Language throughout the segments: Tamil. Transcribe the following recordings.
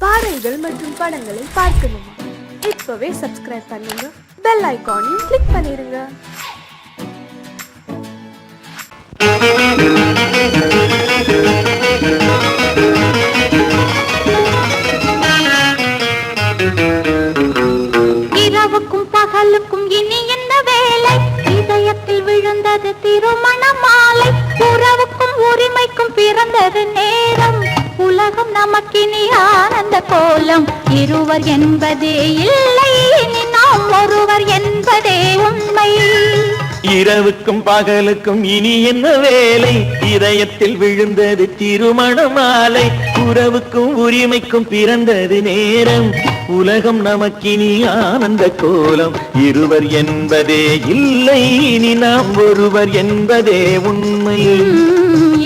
பாடல்கள் மற்றும் படங்களை பார்க்கணுமா? இப்பவே சப்ஸ்கிரைப் பண்ணுங்க, பெல் ஐகானையும் கிளிக் பண்ணிருங்க. இரவுக்கும் பகலுக்கும் இனி என்ன வேலை? இதயத்தில் விழுந்தது திருமண மாலை. உறவுக்கும் உரிமைக்கும் பிறந்தது நேரம். உலகம் நமக்கினி ஆனந்த கோலம். இருவர் என்பதே இல்லை, இனி நாம் ஒருவர் என்பதே உண்மை. இரவுக்கும் பகலுக்கும் இனி என்ன வேலை? இதயத்தில் விழுந்தது திருமண மாலை. உறவுக்கும் உரிமைக்கும் பிறந்தது நேரம். உலகம் நமக்கினி ஆனந்த கோலம். இருவர் என்பதே இல்லை, இனி நாம் ஒருவர் என்பதே உண்மை.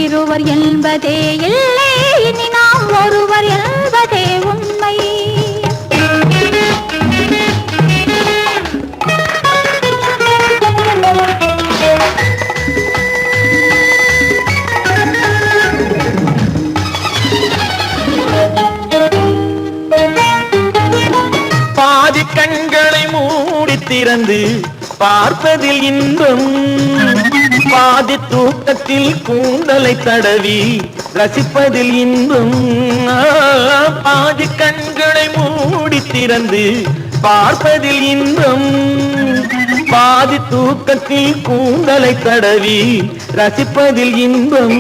இருவர் என்பதே இல்லை, இனி நாம் ஒருவர் என்பதே உண்மை. பாதி கண்களை மூடி திறந்து பார்ப்பதில் இன்பம். பாதி தூக்கத்தில் கூந்தலை தடவி ரசிப்பதில் இன்பம். பாதி கண்களை மூடி திறந்து பார்ப்பதில் இன்பம். பாதி தூக்கத்தில் கூந்தலை தடவி ரசிப்பதில் இன்பம்.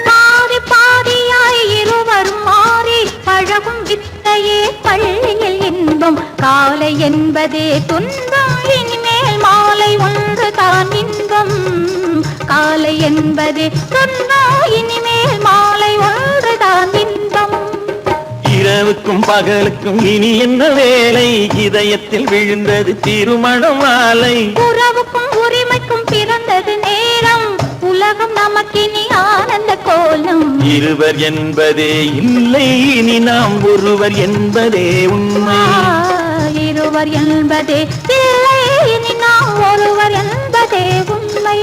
பாதி பாதியாய் இருவரும் மாறி பழகும் வித்தையே பள்ளியில் இன்பம். காலை என்பதே துன்பம், இனிமேல் மாலை ஒன்று தான் இன்பம். காலை என்பதே துன்பம், இனிமேல் மாலை ஒன்று தான் இன்பம். இரவுக்கும் பகலுக்கும் இனி என்ன வேலை? இதயத்தில் விழுந்தது திருமண மாலை. உறவுக்கும் உரிமைக்கும் பிறந்தது நேரம். உலகம் நமக்கினி ஆனந்த கோலம். இருவர் என்பதே இல்லை, இனி நாம் ஒருவர் என்பதே உண்மை. இருவர் என்பதே இல்லை, இனி நாம் ஒருவர் என்பதே உண்மை.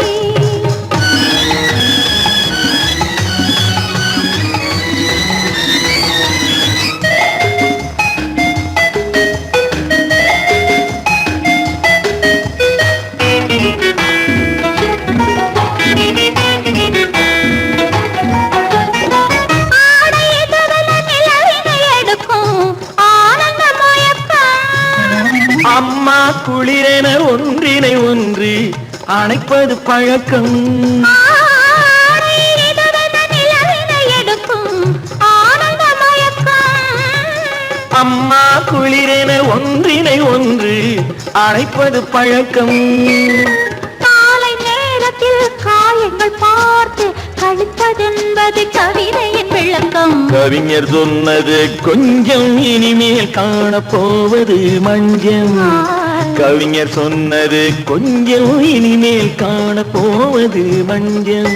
அம்மா குளிரென ஒன்றினை ஒன்று அணைப்பது பழக்கம். அம்மா குளிரென ஒன்றினை ஒன்று அணைப்பது பழக்கம். காலை நேரத்தில் காயங்கள் பார்த்து கழிப்பதென்பது கவிதையின் விளக்கம். கவிஞர் சொன்னது கொஞ்சம், இனிமேல் காணப்போவது மஞ்சம். கவிஞர் சொன்னது கொஞ்சம், இனிமேல் காணப்போவது மஞ்சம்.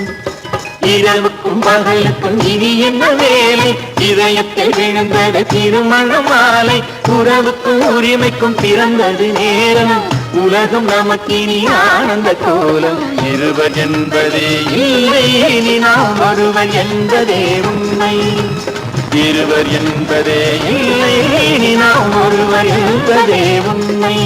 இரவுக்கும் பகலுக்கும் இனி என்ன வேலை? இதயத்தில் விழுந்தது திருமண மாலை. உறவுக்கும் உரிமைக்கும் பிறந்தது நேரம். உலகம் நமக்கினி ஆனந்த கோலம். இருவர் என்பதே இல்லை, இனி நாம் ஒருவர் என்பதே உண்மை. இருவர் என்பதே இல்லை, இனி நாம் ஒருவர் என்பதே உண்மை.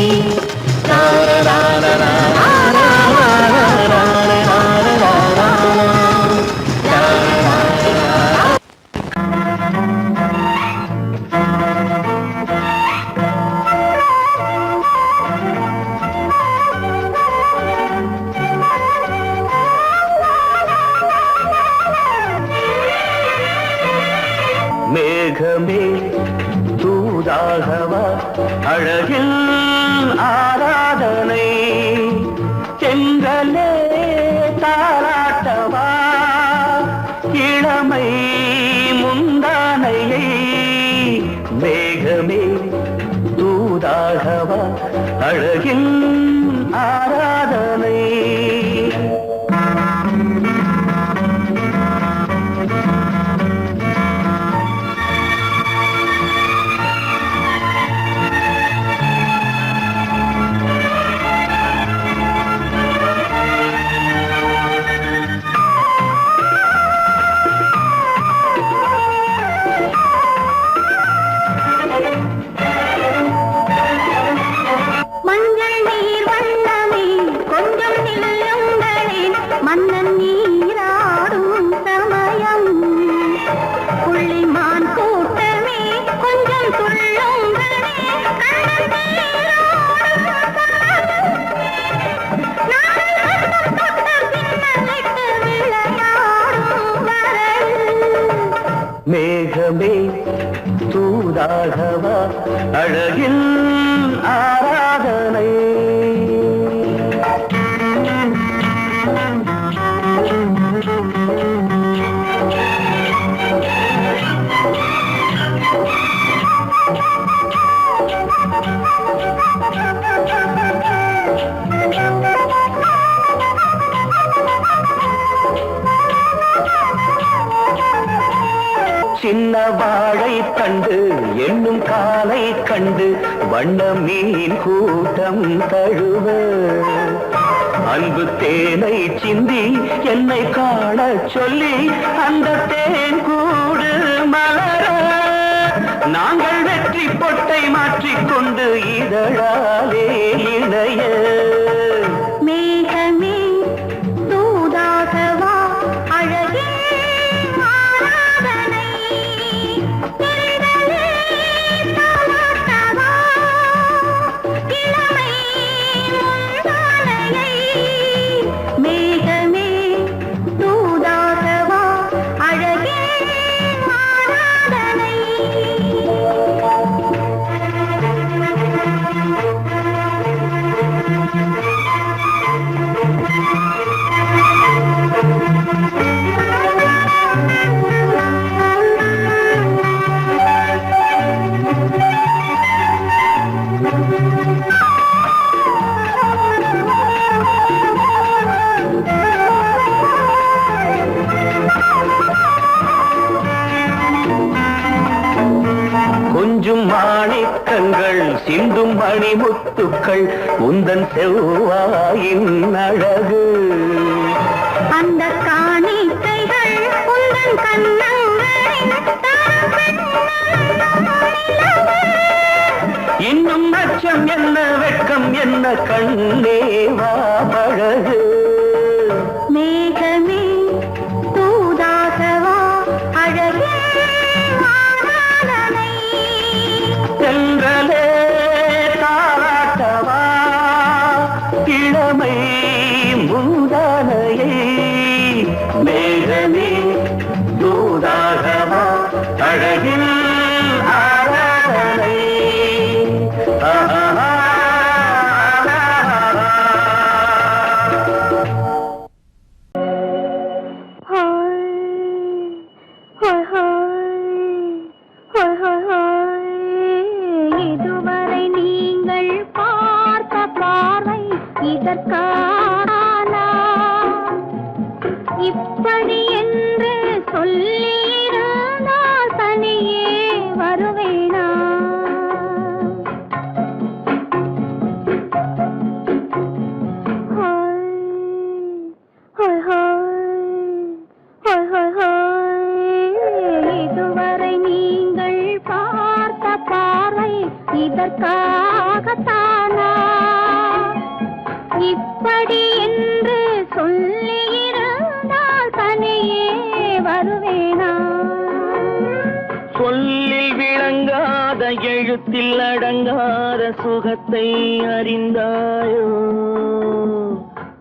மேகமே தூதாகவா, அழகில் ஆராதனை. செங்கலே தாராட்டவா, இளமை முந்தானையை. மேகமே தூதாகவா, அழகில் ஆராதனை. தூதாகவா அழகில் ஆராதனை. சின்ன வாழை கண்டு என்னும் காலை கண்டு வண்ண மீன் கூட்டம் தழுவ அன்பு தேனை சிந்தி என்னை காண சொல்லி அந்த தேன் கூடு மலர நாங்கள் வெற்றி பொட்டை மாற்றிக்கொண்டு இதழாலே இணைய. மேகமே தூதாகவா அழகே ஆராதனை. தென்றலே தாலாட்டவா இளமை முந்தானையை. மேகமே தூதாகவா அழகே ஆராதனை. கொஞ்சும் மாணிக்கங்கள் சிந்தும் மணிமுத்துக்கள் உந்தன் செவ்வாயின் அழகு. அந்த காணிக்கைகள் உந்தன் கண்ணங்களின் இன்னும் அச்சம் என்ன வெட்கம் என்ன கண்ணேவா பழகு. மேகமே தூதாகவா அழகே ஆராதனை. தென்றலே தாலாட்டவா இளமை முந்தானையை. மேகமே தூதாகவா அழகில் ஆராதனை. இதுவரை நீங்கள் பார்த்த பார்வை இதற்கான இப்படி என்று சொல்லியிருந்தால் தனியே வருவேனா. இதுவரை நீங்கள் பார்த்த பார்வை இதற்காகத்தானா இப்படி என்று சொல்லியிருந்தால் தனியே வருவேனா. சொல்லில் விளங்காத எழுத்தில் அடங்காத சுகத்தை அறிந்தாயோ.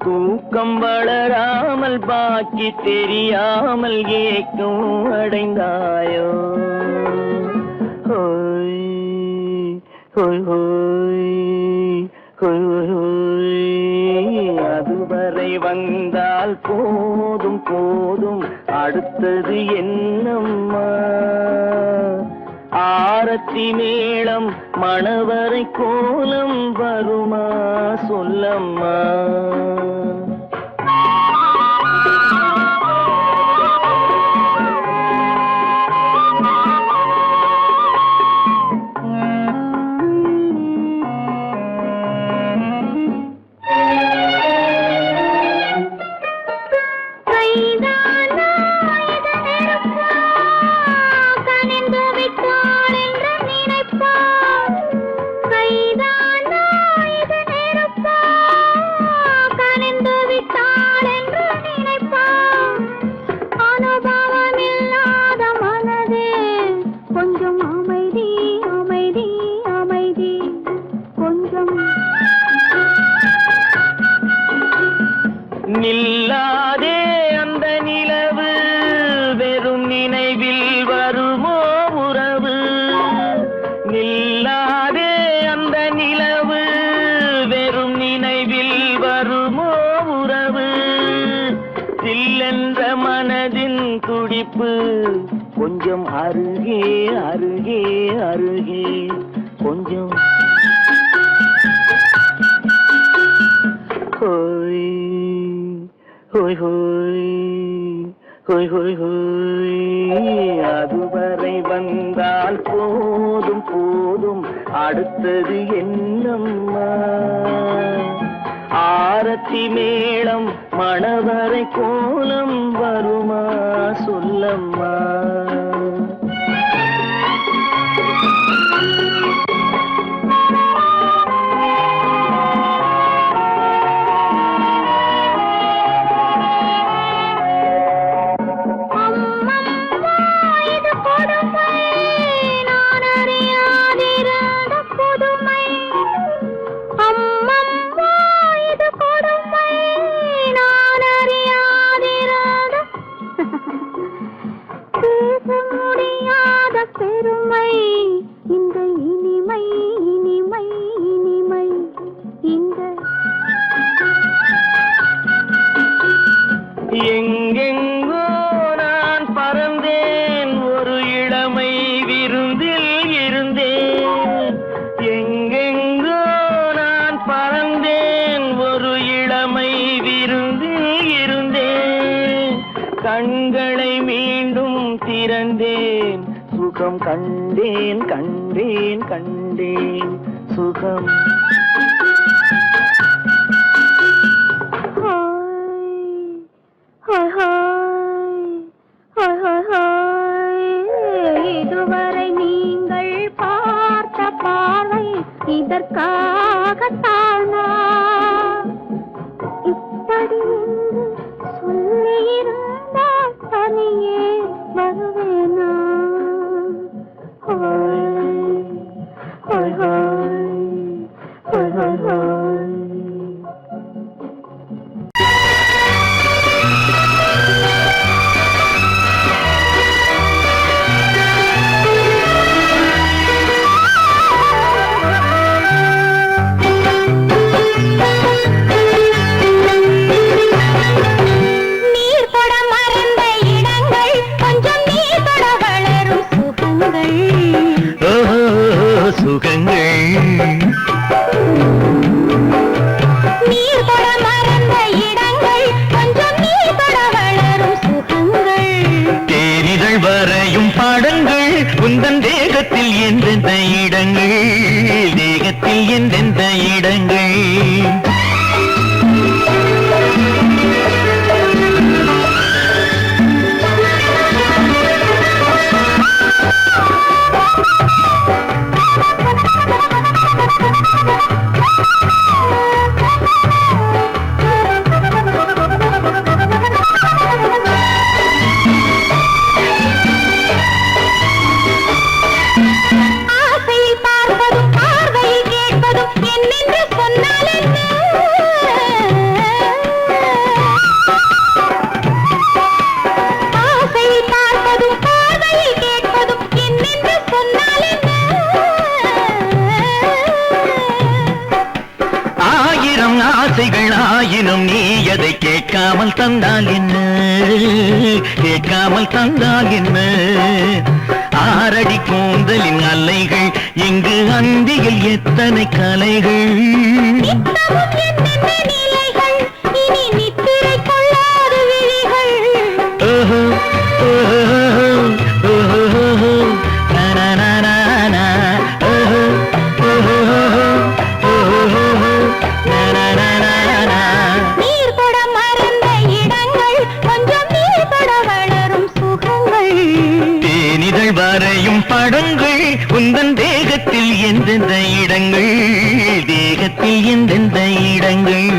தூக்கம் வளராமல் பாக்கி தெரியாமல் ஏக்கம் அடைந்தாயோ. ஹோய் ஹோய் ஹோய் ஹோய் ஹோய். அதுவரை வந்தால் போதும் போதும் அடுத்தது என்னம்மா. ஆரத்தி மேளம் மணவரை கோலம் வருமா சொல்லம்மா. நில்லாதே அந்த நிலவு வெறும் நினைவில் வருமோ உறவு. இனிப்பு கொஞ்சம் அருகே அருகே அருகே கொஞ்சம் ஹோய் ஹோய் ஹோய் ஹோய் ஹோய் ஹோய் அதுவரை வந்தால் போதும் போதும் அடுத்தது என்னம்மா ஆரத்தி மேளம் மணவரை கோலம் வருமா சொல்லம்மா பெருமை இந்த இனிமை இனிமை இனிமை இந்த எங்கெங்கோ நான் பறந்தேன் ஒரு இளமை விருந்தில் இருந்தேன் எங்கெங்கோ நான் பறந்தேன் ஒரு இளமை விருந்தில் இருந்தேன் கண்களை மீண்டும் திறந்தேன் சுகம் கண்டேன் கண்டேன் கண்டேன் சுகம் இதுவரை நீங்கள் பார்த்த பார்வை இதற்காகத்தானா இப்படி சொல்லியிருந்தால் தனியே வருவேனா உந்தன் தேகத்தில் எந்தெந்த இடங்கள் தேகத்தில் எந்தெந்த இடங்கள் ஆயினும் நீ எதை கேட்காமல் தந்தால் என்ன கேட்காமல் தந்தால் என்ன ஆரடி கூந்தலின் அலைகள் இங்கு அந்தியில் எத்தனை கலைகள் ஓஹோ வரையும் படங்கள் உந்தன் தேகத்தில் எந்தெந்த இடங்கள் தேகத்தில் எந்தெந்த இடங்கள்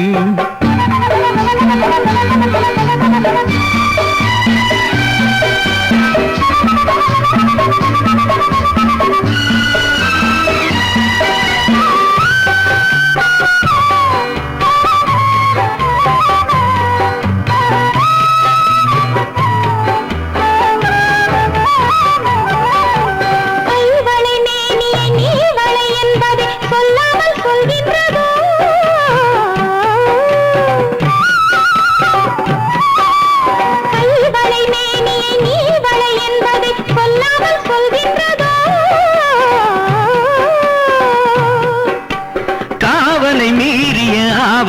கைவளை மேனியை நீ வளை என்பதை சொல்லாமல் சொல்கின்றதோ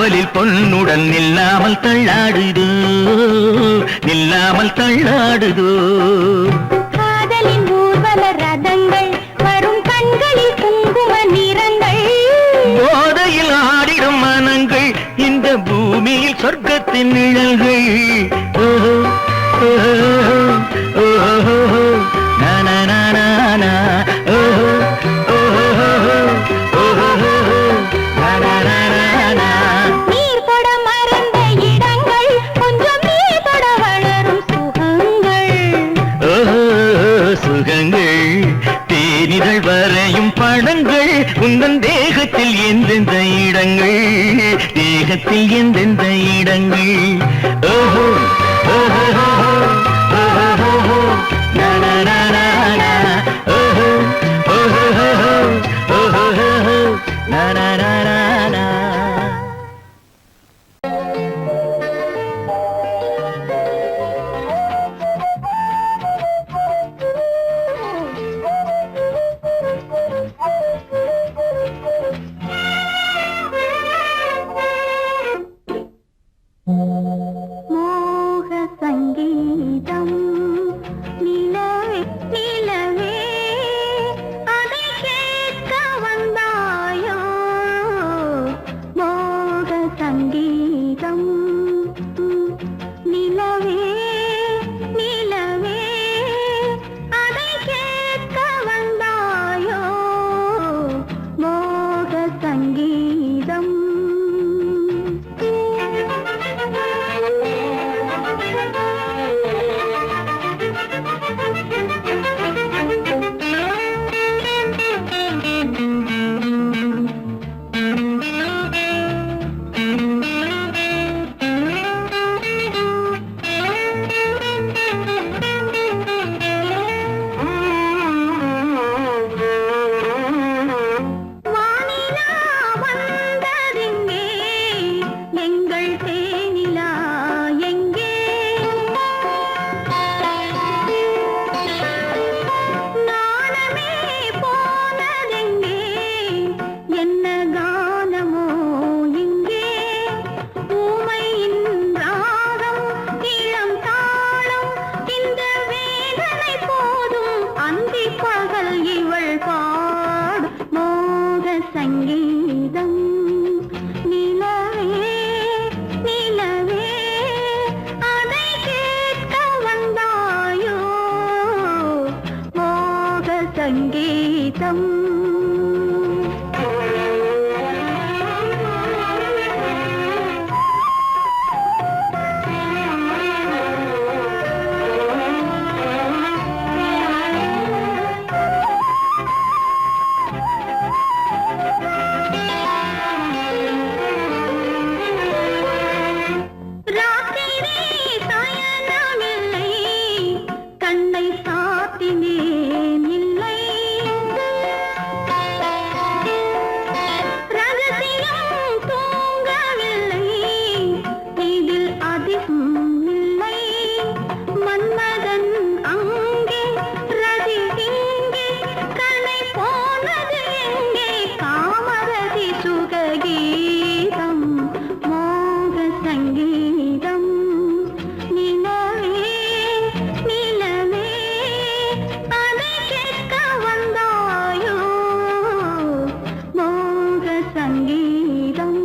காவலில் பொன்னுடன் நில்லாமல் தள்ளாடுதோ, நில்லாமல் தள்ளாடுதோ. காதலின் ஊர்வல ரதங்கள் வரும் கண்களில் குங்கும நிறங்கள், போதையில் ஆடிடும் மனங்கள் இந்த பூமியில் சொர்க்கத்தின் நிழல்கள். ஓஹோ ஓஹோ ஓஹோ நனநனநன. ஓஹோ ஓஹோ ஓஹோ நனநனநன. நீர் தொட மறந்த இடங்கள் கொஞ்சம் நீர் தொட வளரும் சுகங்கள். ஓஹோ சுகங்கள் தேனிதழ் வரையும் படங்கள் உந்தன் தேகத்தில் எந்தெந்த இடங்கள், தேகத்தில் எந்தெந்த இடங்கள். ஓஹோ ஓஹோ ஓஹோ நனநனநன. ஓஹோ ஓஹோ ஓஹோ நனநனநன. மோக சங்கீதம் நிலவே நிலவே அதை கேட்க வந்தாயோ. மோக சங்கீதம் நிலவே நிலவே அதை கேட்க வந்தாயோ. மோக சங்கீதம். வானிலா வந்ததெங்கே, எங்கள் தேனிலா எங்கே. நாணமே போனதெங்கே, என்ன கானமோ இங்கே. ஊமையின் ராகம் இளம் தாளம் இந்த வேதனை போதும் அந்தி பகல் இவள் பாடும் மோக சங்கீதம். நிலவே நிலவே அதை கேட்க வந்தாயோ. மோக சங்கீதம். ராத்திரி சயனமில்லை, கண்ணை சாத்தினேன் இல்லை. ரகசியம் தூங்கவில்லை, இதில் அதிகம் இல்லை. மன்மதன் அங்கே ரதி இங்கே, கணை போனது எங்கே. காமரதி சுககீதம் மோக சங்கீதம். நிலவே நிலவே அதை கேட்க வந்தாயோ. மோக சங்கீதம்.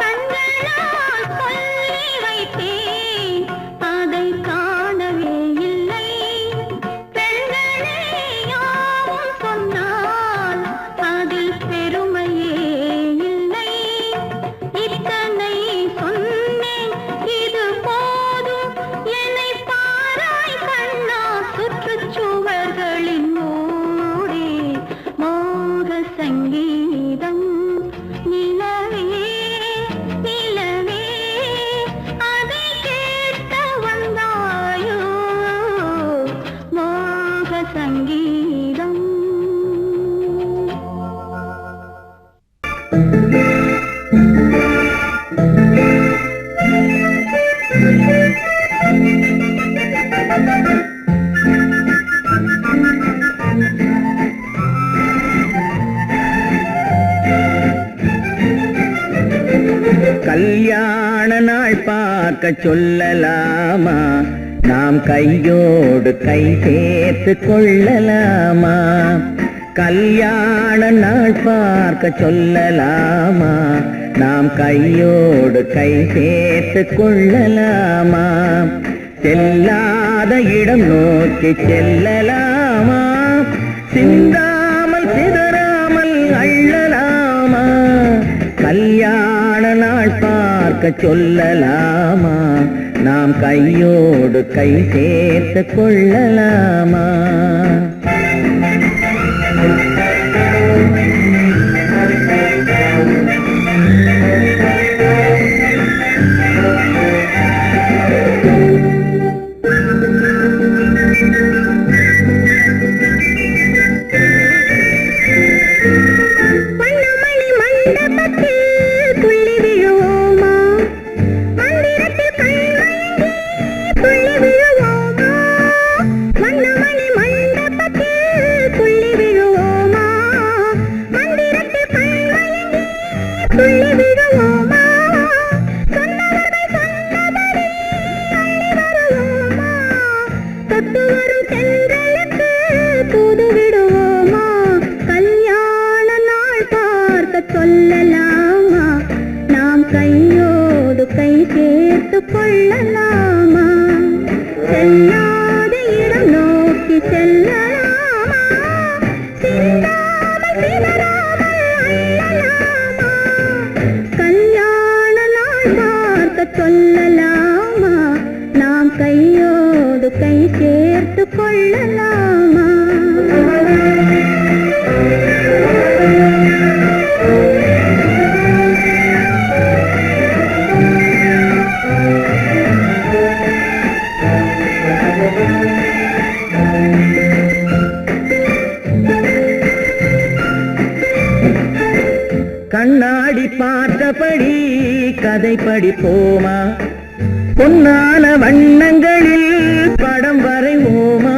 கண்களால் சொல்லி வைத்தேன், அதை காணவே இல்லை. பெண்களே யாவும் சொன்னால் அதில் பெருமையே இல்லை. இத்தனை சொன்னேன் இது போதும், என்னை பாராய் கண்ணா சுற்றுச்சுவர்களின் மூடி. மோக சங்கீதம். நிலவே நிலவே அதை கேட்க வந்தாயோ. மோக சங்கீதம். பார்க்க சொல்லலாமா? நாம் கையோடு கை சேர்த்து கொள்ளலாமா? கல்யாண நாள் பார்க்க சொல்லலாமா? நாம் கையோடு கை சேர்த்து கொள்ளலாமா? செல்லாத இடம் நோக்கி செல்லலாமா? சிந்தாமல் சிதறாமல் அள்ளலாமா? கல்யாண நாள் பார்க்க சொல்லலாமா? நாம் கையோடு கை சேர்த்து கொள்ளலாமா? சொல்லலாமா? நாம் கையோடு கை சேர்த்து கொள்ளலாமா? செல்லாத இடம் நோக்கி செல்லலாமா? சிந்தாமல் சிதறாமல் அள்ளலாமா? கல்யாண நாள் பார்க்க சொல்லலாமா? நாம் கையோடு கை சேர்த்து கொள்ளலாமா? கண்ணாடி பார்த்தபடி கதை படிப்போமா? பொன்னான வண்ணங்களில் படம் வரைவோமா?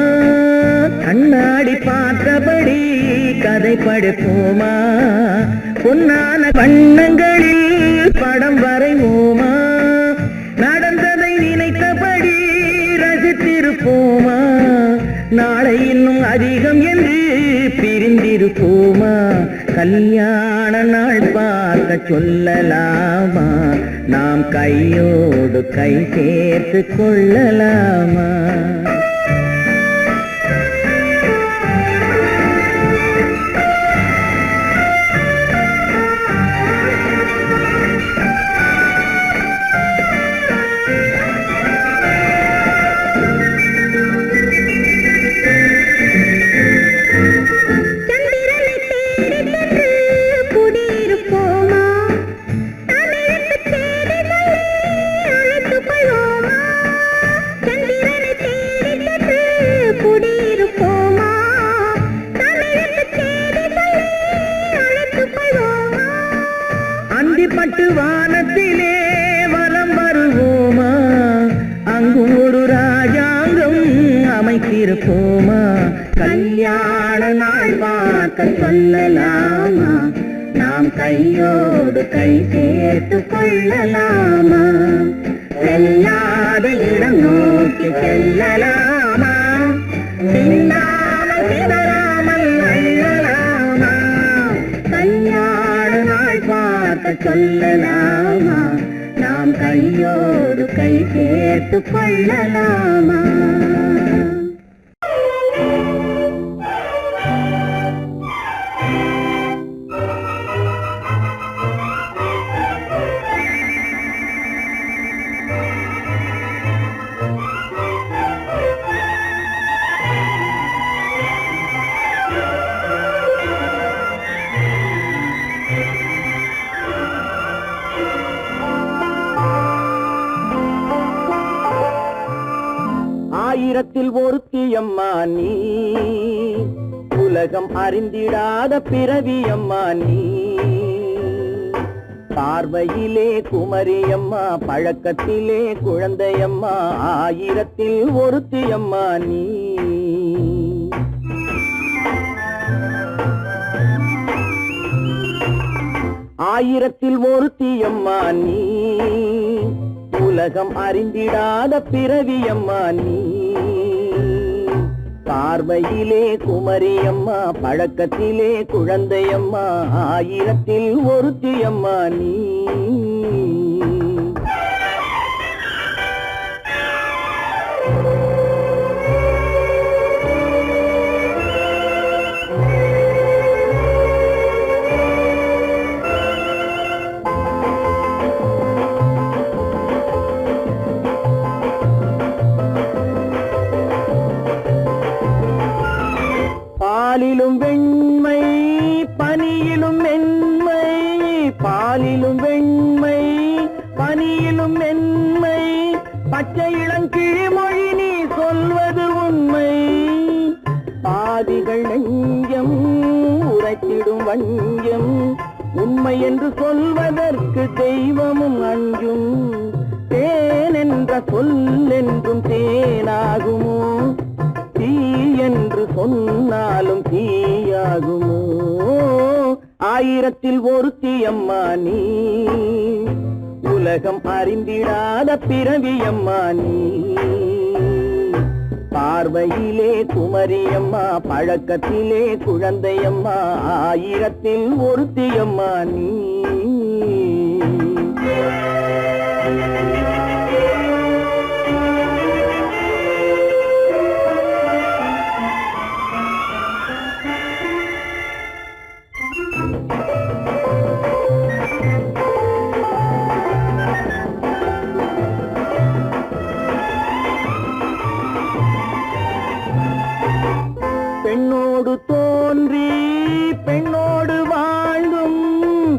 கண்ணாடி பார்த்தபடி கதை படிப்போமா? பொன்னான வண்ணங்களில் படம் வரைவோமா? நடந்ததை நினைத்தபடி ரசித்திருப்போமா? நாளை இன்னும் அதிகம் என்று பிரிந்திருப்போமா? கல்யாண நாள் பார்க்க சொல்லலாமா? நாம் கையோடு கை சேர்த்து கொள்ளலாமா? பட்டு வானத்திலே வலம் வருவோமா? அங்கு ஒரு ராஜாங்கம் அமைத்திருப்போமா? கல்யாண நாள் பார்க்க சொல்லலாமா? நாம் கையோடு கை சேர்த்து கொள்ளலாமா? செல்லாத இடம் நோக்கி செல்லலாமா? சிந்தாமல் சிதறாமல் அள்ளலாமா? கல்யாண நாள் பார்க்க சொல்லலாமா? நாம் கையோடு கை சேர்த்து கொள்ளலாமா? ஆயிரத்தில் ஒருத்தியம்மா நீ, உலகம் அறிந்திடாத பிறவியம்மா நீ. பார்வையிலே குமரியம்மா, பழக்கத்திலே குழந்தையம்மா, ஆயிரத்தில் ஒருத்தியம்மா நீ. ஆயிரத்தில் ஒருத்தியம்மா நீ, உலகம் அறிந்திடாத பிறவியம்மா நீ. பார்வையிலே குமரியம்மா, பழக்கத்திலே குழந்தையம்மா, ஆயிரத்தில் ஒருத்தியம்மா நீ. பாலிலும் வெண்மை பனியிலும் மென்மை, பாலிலும் வெண்மை பனியிலும் மென்மை, பச்சை இளங்கிழிமொழி நீ சொல்வது உண்மை. பாதிகள் நெஞ்சம் உரைத்திடும் வஞ்சம், உண்மை என்று சொல்வதற்கு தெய்வமும் அஞ்சும். தேன் என்ற சொல் என்றும் தேனாகுமோ, தீ என்று சொன்னாலும் தீயாகுமோ. ஆயிரத்தில் ஒருத்தியம்மா நீ. உலகம் அறிந்திடாத பிறவியம்மா நீ. பார்வையிலே குமரியம்மா, பழக்கத்திலே குழந்தையம்மா, ஆயிரத்தில் ஒருத்தியம்மா நீ. பெண்ணோடு தோன்றி பெண்ணோடு வாழ்ந்தும்,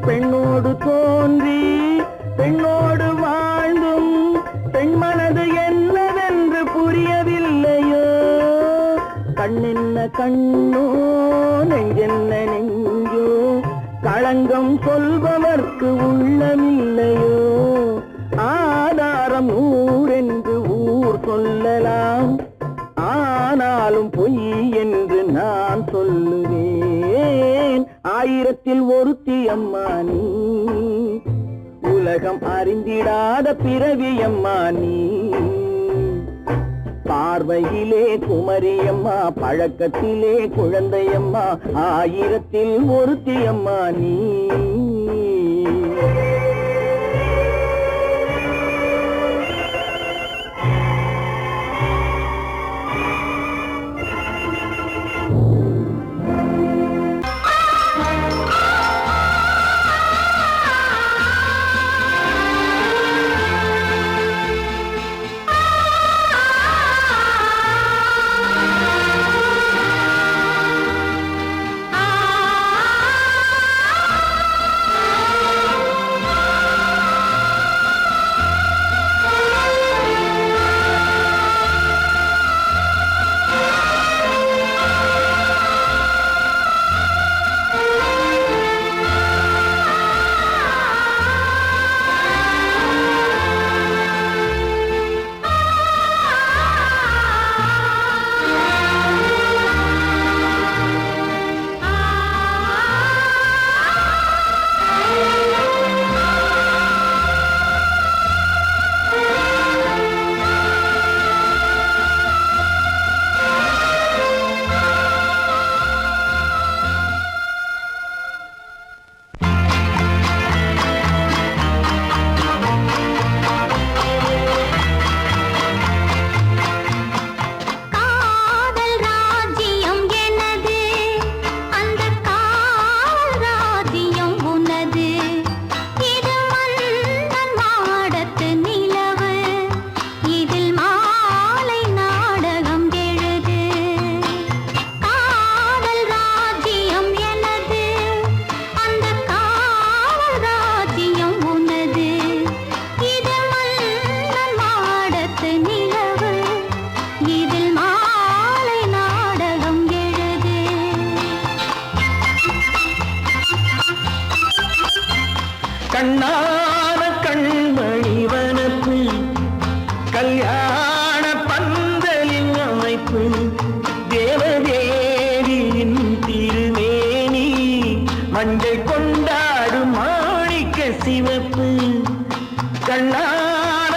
பெண்ணோடு தோன்றி பெண்ணோடு வாழ்ந்தும், பெண் மனது என்னவென்று புரியவில்லையோ. கண்ணென்ன கண்ணோ, நெஞ்சென்ன நெஞ்சோ, களங்கம் சொல்பவர்க்கு உள்ளமில்லையோ. ஆதாரம் ஊரென்று ஊர் சொல்லலாம், ஆனாலும் பொய் என்று நான் சொல்லுவேன். ஆயிரத்தில் ஒருத்தியம்மா நீ. உலகம் அறிந்திடாத பிறவியம்மா நீ. பார்வையிலே குமரியம்மா, பழக்கத்திலே குழந்தையம்மா, ஆயிரத்தில் ஒருத்தியம்மா நீ. கண்ணான கண்மணி வனப்பு, கல்யாண பந்தலின் அமைப்பு, தேவதேவியின் திருமேனி, மஞ்சள் கொண்டாடும் மாணிக்க சிவப்பு. கண்ணான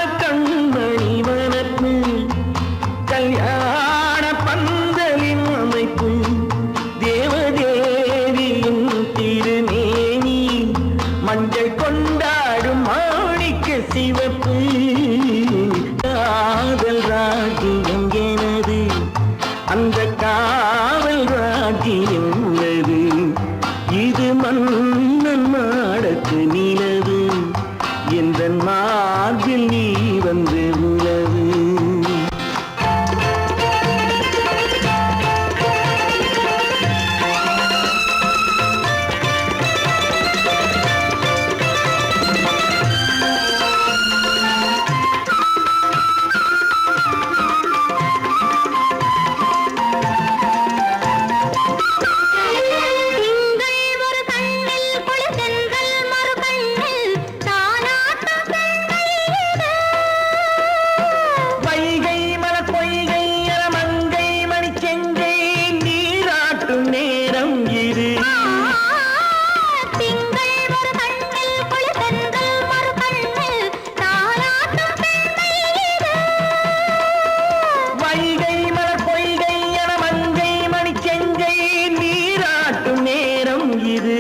இது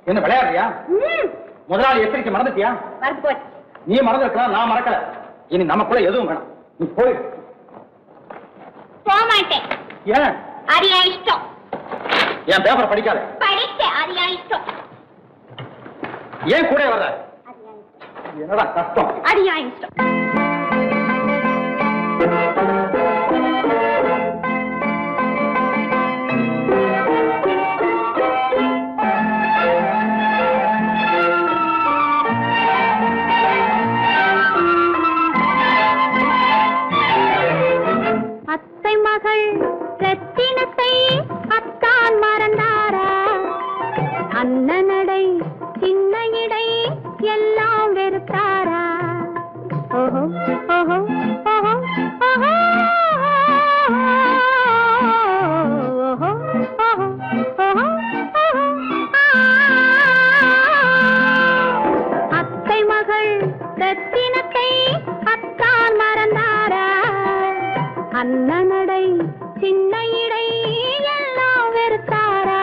என்ன விளையாடுறியா? முதலாளி எச்சரிக்கை மறந்துட்டியா? நீ மறந்துருக்கலாம், நான் மறக்கல. இனி நமக்குள்ள எதுவும் வேணாம், நீ போய். போக மாட்டேன். ஏன்? அரியா இஷ்டம். என் பேப்பர் படிக்காத. படிக்க அரியா இஷ்டம். ஏன் கூட வர்ற? என்னடா கஷ்டம்? அரியா இஷ்டம். மகள் ரத்தினத்தை அத்தான் மறந்தாரா? அண்ணனடை சின்ன இடை எல்லாம் வெறுத்தாரா? ஓஹோ ஓஹோ ஓஹோ ஓஹோ அத்தை மகள் ரத்தினத்தை அத்தான் மறந்தாரா? அண்ணனடை சின்ன இடை எல்லாம் வெறுத்தாரா?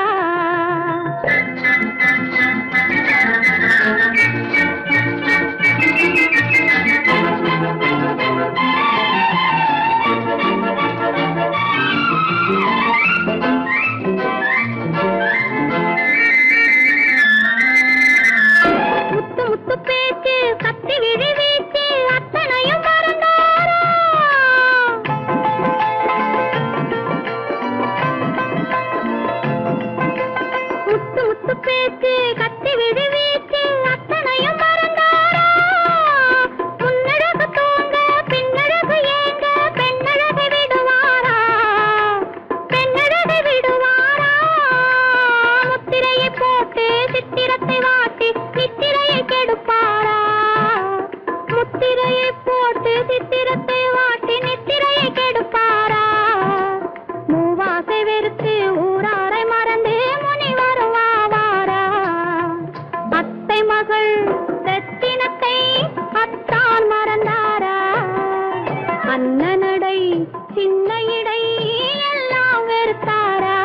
முத்து முத்து பேச்சு கத்தி விழி வீச்சு அத்தனையும் மறந்தாரா? முத்து முத்து பேச்சு கத்தி விழி வீச்சு அத்தனையும் மறந்தாரா? முன்னழகு தூங்க பின்னழகு ஏங்க பெண்ணழகை விடுவாரா? பெண்ணழகை விடுவாரா? முத்திரையை போட்டு சித்திரத்தை வாட்டி சித்திரையை கெடுப்பாரா? முத்திரையை போட்டு சித்திரத்தை வாட்டி நித்திரையை கெடுப்பாரா? மூவாசை வெறுத்து ஊராரை மறந்து முனி வருவாரா? அத்தை மகள் ரத்தினத்தை அத்தான் மறந்தாரா? அண்ணனடை சின்ன இடை எல்லாம் வெறுத்தாரா?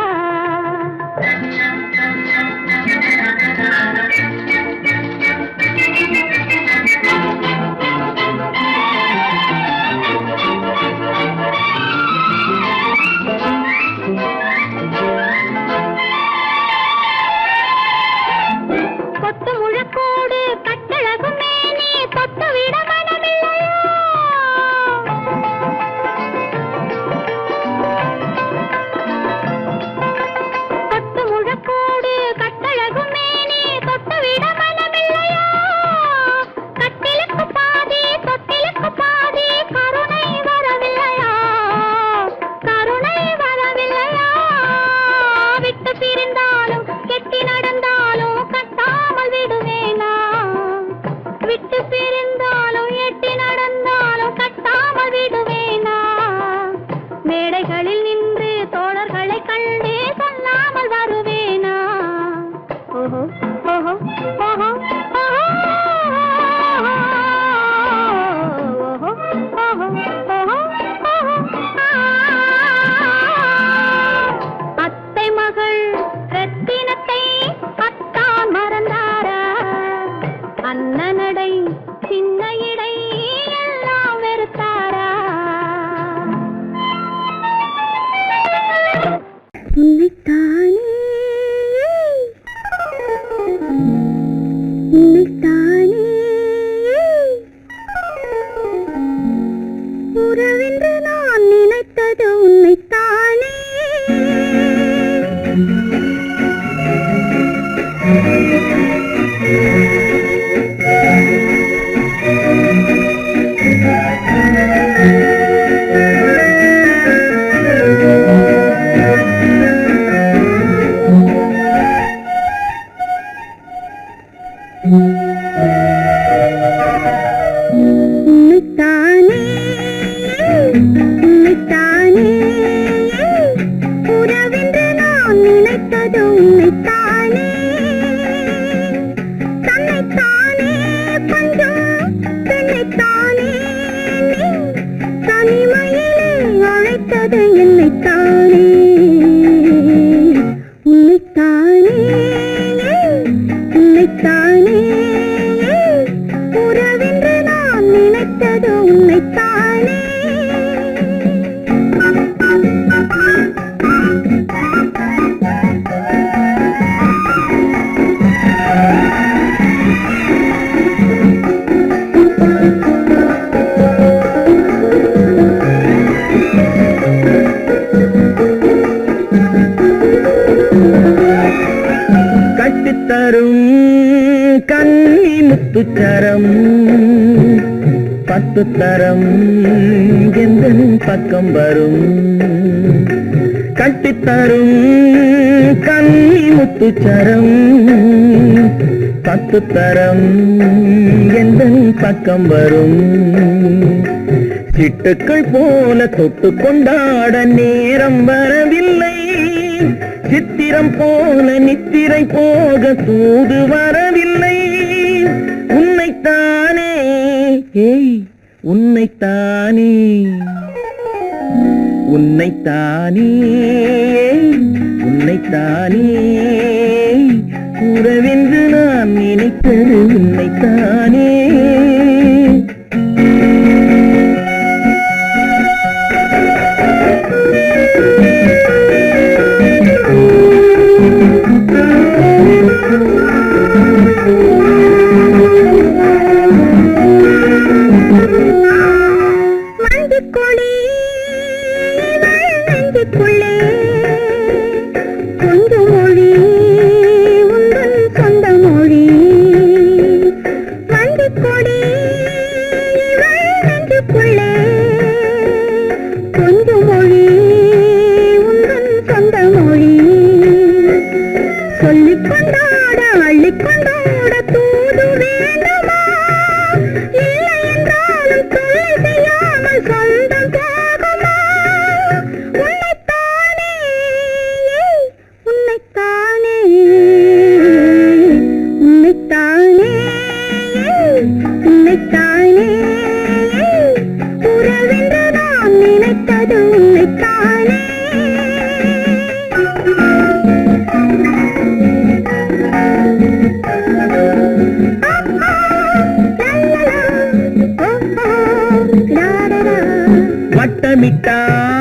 முத்துத்தரம் எந்தன் பக்கம் வரும் கட்டித்தரும் கன்னி முத்துச்சரம் பத்துத்தரம் எந்தன் பக்கம் வரும் சிட்டுக்கள் போல தொட்டு கொண்டாட நேரம் வரவில்லை சித்திரம் போல நித்திரை போக தூது வரவில்லை உன்னைத்தானே ஏய் உன்னைத்தானே உன்னைத்தானே உன்னைத்தானே உறவென்று நான் நினைத்தது உன்னைத்தானே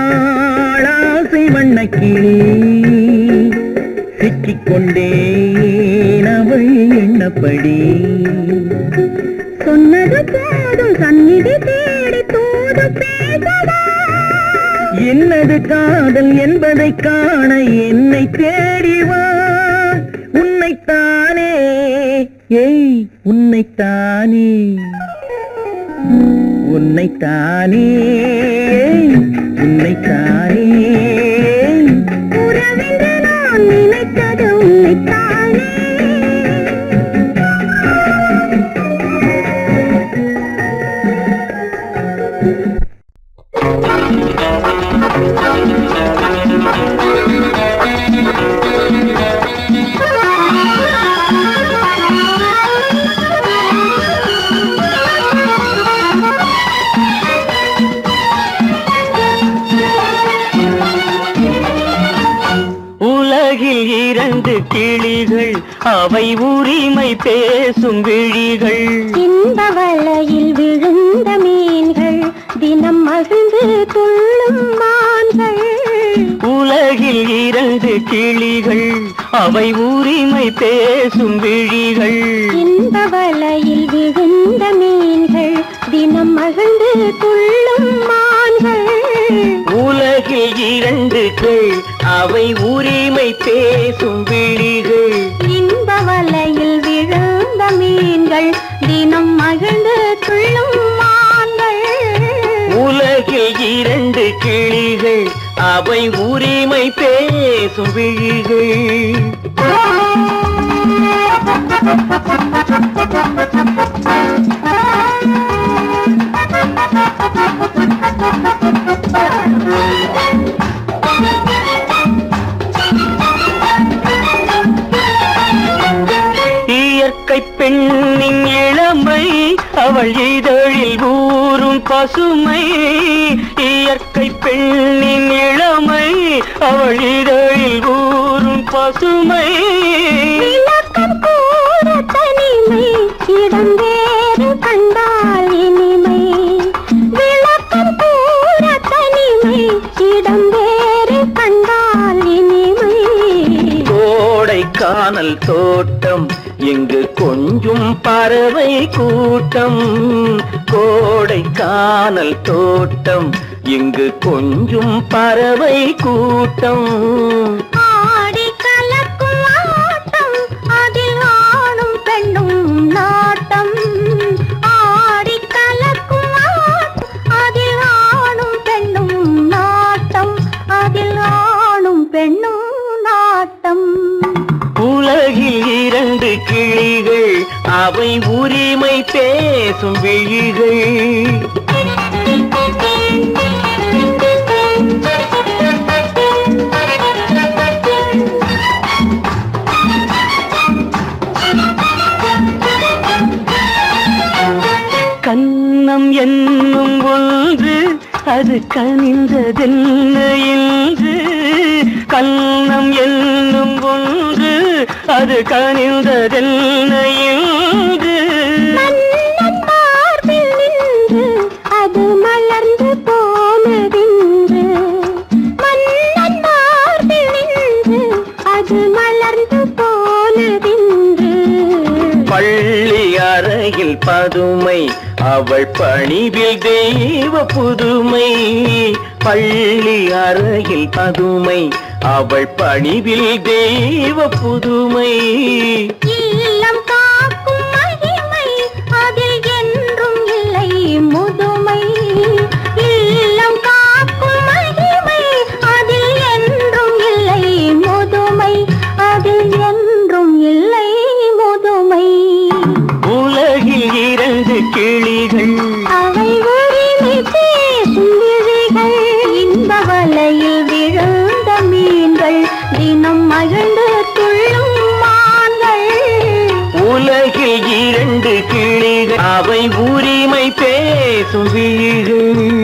வட்டமிட்டாளாசை வண்ணக்கிளி சிக்கிக்கொண்டேன் அவள் எண்ணப்படி சொன்னது போதும் சந்நிதி தேடி தூது பேசவா என்னது காதல் என்பதை காண என்னை தேடிவா உன்னைத்தானே ஏய் உன்னைத்தானே உன்னைத்தானே உன்னைத்தானே உறவென்று நான் நினைத்தது உன்னைத்தானே கிளிகள் அவை உரிமை பேசும் விழிகள் இந்த வலையில் விழுந்த மீன்கள் தினம் மகிழ்ந்து துள்ளும் மான்கள் உலகில் 2 கிளிகள் அவை உரிமை பேசும் விழிகள் இந்த வலையில் விழுந்த மீன்கள் தினம் மகிழ்ந்து துள்ளும் மான்கள் உலகில் 2 அவை உரிமை பேசும் விழிகள் இந்த வலையில் விழுந்த மீன்கள் தினம் மகிழ்ந்து துள்ளும் மான்கள் உலகில் 2 கிளிகள் அவை உரிமை பேசும் விழிகள் இயற்கை பெண்ணின் இளமை அவள் இதழில் ஊறும் பசுமை இயற்கை பெண்ணின் இளமை அவள் இதழில் ஊறும் பசுமை விளக்கம் கூற தனிமை இடம் வேறு கண்டால் இனிமை விளக்கம் கூற தனிமை இடம் வேறு கண்டால் இனிமை கோடைக்கானல் தோட்டம் இங்கு கொஞ்சும் பறவை கூட்டம் கோடைக்கானல் தோட்டம் இங்கு கொஞ்சும் பறவை கூட்டம் ஆடி கலக்கும் ஆட்டம் அதில் ஆணும் பெண்ணும் நாட்டம் ஆடி கலக்கும் பேசும் விழிகள். கன்னம் என்னும் ஒன்று அது கனிந்ததென்ன என்று. கன்னம் என்னும் ஒன்று அது கனிந்ததென்ன என்று. மன்னன் மார்பில் நின்று அது மலர்ந்து போனதென்று. மன்னன் மார்பில் நின்று அது மலர்ந்து போனதென்று. பள்ளி அறையில் பதுமை அவள் பணிவில் தெய்வ புதுமை. பள்ளி அறையில் பதுமை அவள் பணிவில் தெய்வ புதுமை. இல்லம் காக்கும் மகிமை அதில் என்றும் இல்லை முதுமை. இல்லம் காக்கும் மகிமை அதில் என்றும் இல்லை முதுமை. அதில் என்றும் இல்லை முதுமை. உலகில் இரண்டு கிளிகள் அவை உரிமை பேசும் விழிகள். இந்த வலையில் விழுந்த மீன்கள் தினம் மகிழ்ந்து துள்ளும் மான்கள். உலகில் இரண்டு கிளிகள் அவை உரிமை பேசும் விழிகள்.